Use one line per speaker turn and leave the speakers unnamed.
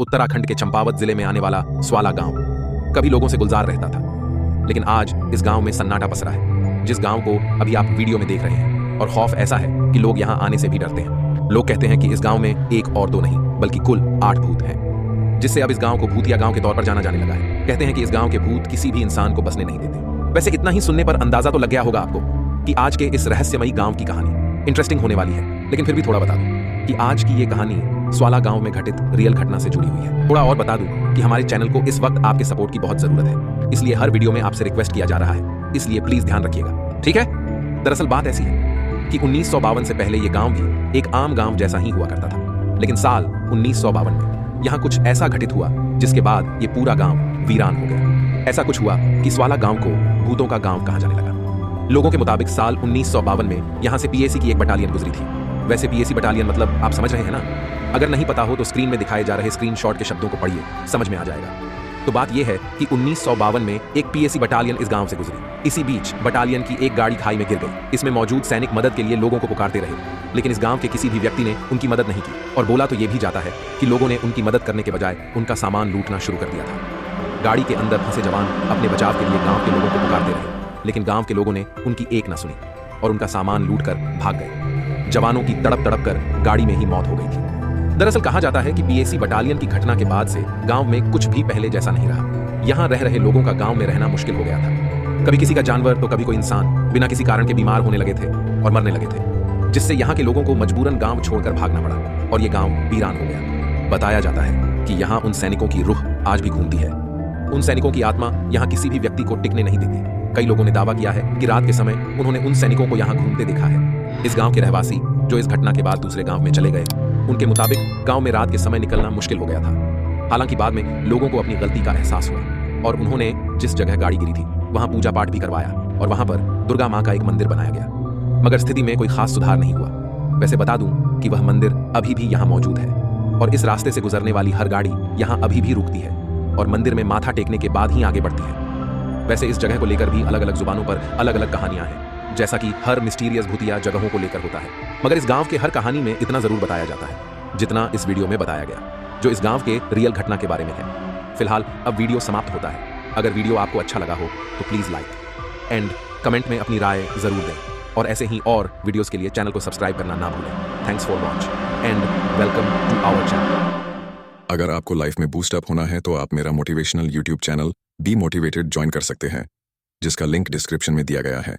उत्तराखंड के चंपावत जिले में आने वाला स्वाला गांव कभी लोगों से गुलजार रहता था, लेकिन आज इस गांव में सन्नाटा पसरा है। जिस गांव को अभी आप वीडियो में देख रहे हैं, और खौफ ऐसा है कि लोग यहां आने से भी डरते हैं। लोग कहते हैं कि इस गांव में एक और दो नहीं बल्कि कुल 8 भूत हैं, जिससे अब इस गांव को भूतिया गांव के तौर पर जाना जाने लगा है। कहते हैं कि इस गांव के भूत किसी भी इंसान को बसने नहीं देते। वैसे इतना ही सुनने पर अंदाजा तो लग गया होगा आपको कि आज के इस रहस्यमयी गांव की कहानी इंटरेस्टिंग होने वाली है, लेकिन फिर भी थोड़ा बता दूं कि आज की ये कहानी स्वाला गांव में घटित रियल घटना से जुड़ी हुई है। थोड़ा और बता दूं कि हमारे चैनल को इस वक्त आपके सपोर्ट की बहुत जरूरत है, इसलिए हर वीडियो में आपसे रिक्वेस्ट किया जा रहा है, इसलिए प्लीज ध्यान रखिएगा, ठीक है। दरअसल बात ऐसी है कि 1952 से पहले ये गांव भी एक आम गांव जैसा ही हुआ करता था, लेकिन साल 1952 में यहाँ कुछ ऐसा घटित हुआ जिसके बाद ये पूरा गांव वीरान हो गया। ऐसा कुछ हुआ कि स्वाला गांव को भूतों का गांव कहा जाने लगा। लोगों के मुताबिक साल 1952 में यहाँ से पीएसी की एक बटालियन गुजरी थी। वैसे पीएसी बटालियन मतलब आप समझ रहे हैं ना? अगर नहीं पता हो तो स्क्रीन में दिखाए जा रहे स्क्रीनशॉट के शब्दों को पढ़िए, समझ में आ जाएगा। तो बात यह है कि 1952 में एक पीएसी बटालियन इस गांव से गुजरी। इसी बीच बटालियन की एक गाड़ी खाई में गिर गई। इसमें मौजूद सैनिक मदद के लिए लोगों को पुकारते रहे, लेकिन इस गांव के किसी भी व्यक्ति ने उनकी मदद नहीं की। और बोला तो यह भी जाता है कि लोगों ने उनकी मदद करने के बजाय उनका सामान लूटना शुरू कर दिया था। गाड़ी के अंदर फंसे जवान अपने बचाव के लिए गांव के लोगों को पुकारते रहे, लेकिन गांव के लोगों ने उनकी एक ना सुनी और उनका सामान लूटकर भाग गए। जवानों की तड़प तड़प कर गाड़ी में ही मौत हो गई थी। दरअसल कहा जाता है कि पीएसी बटालियन की घटना के बाद से गांव में कुछ भी पहले जैसा नहीं रहा। यहां रह रहे लोगों का गांव में रहना मुश्किल हो गया था। कभी किसी का जानवर तो कभी कोई इंसान बिना किसी कारण के बीमार होने लगे थे और मरने लगे थे, जिससे यहाँ के लोगों को मजबूरन गांव छोड़कर भागना पड़ा और ये गांव वीरान हो गया। बताया जाता है कि यहाँ उन सैनिकों की रूह आज भी घूमती है। उन सैनिकों की आत्मा यहाँ किसी भी व्यक्ति को टिकने नहीं देती। कई लोगों ने दावा किया है कि रात के समय उन्होंने उन सैनिकों को यहाँ घूमते देखा है। इस गांव के रहवासी जो इस घटना के बाद दूसरे गांव में चले गए, उनके मुताबिक गांव में रात के समय निकलना मुश्किल हो गया था। हालांकि बाद में लोगों को अपनी गलती का एहसास हुआ और उन्होंने जिस जगह गाड़ी गिरी थी वहां पूजा पाठ भी करवाया और वहां पर दुर्गा मां का एक मंदिर बनाया गया, मगर स्थिति में कोई खास सुधार नहीं हुआ। वैसे बता दूं कि वह मंदिर अभी भी यहाँ मौजूद है और इस रास्ते से गुजरने वाली हर गाड़ी यहाँ अभी भी रुकती है और मंदिर में माथा टेकने के बाद ही आगे बढ़ती है। वैसे इस जगह को लेकर भी अलग अलग जुबानों पर अलग अलग कहानियां हैं, जैसा कि हर मिस्टीरियस भूतिया जगहों को लेकर होता है, मगर इस गांव के हर कहानी में इतना जरूर बताया जाता है जितना इस वीडियो में बताया गया, जो इस गांव के रियल घटना के बारे में है। फिलहाल अब वीडियो समाप्त होता है। अगर वीडियो आपको अच्छा लगा हो तो प्लीज लाइक एंड कमेंट में अपनी राय जरूर दें, और ऐसे ही और वीडियोस के लिए चैनल को सब्सक्राइब करना ना भूलें। Thanks for watch and welcome to our channel.
अगर आपको लाइफ में बूस्ट अप होना है तो आप मेरा motivational YouTube channel be motivated join कर सकते हैं, जिसका लिंक डिस्क्रिप्शन में दिया गया है।